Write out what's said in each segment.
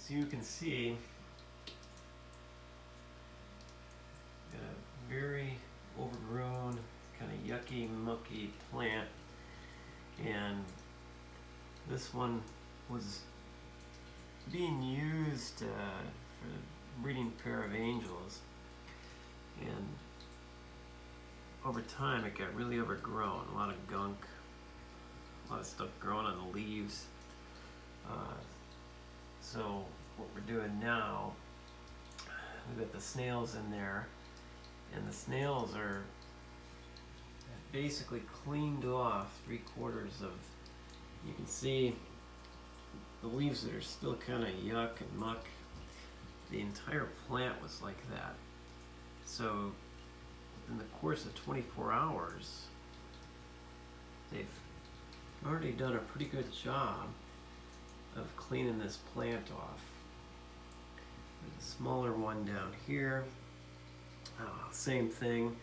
As you can see, got a very overgrown, kind of yucky, mucky plant, and this one was being used for a breeding pair of angels, and over time it got really overgrown. A lot of gunk, a lot of stuff growing on the leaves. So what we're doing now, we've got the snails in there, and the snails are basically cleaned off 3/4 of, you can see the leaves that are still kind of yuck and muck. The entire plant was like that. So in the course of 24 hours, they've already done a pretty good job of cleaning this plant off. There's a smaller one down here. Same thing.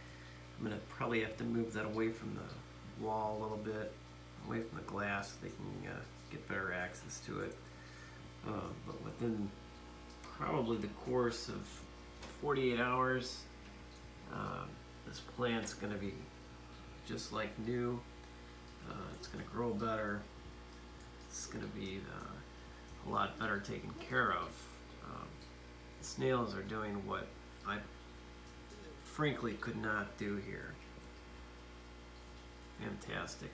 I'm going to probably have to move that away from the wall a little bit, away from the glass, so they can get better access to it. But within probably the course of 48 hours, this plant's going to be just like new. It's going to grow better. It's going to be a lot better taken care of. The snails are doing what I frankly could not do here. Fantastic.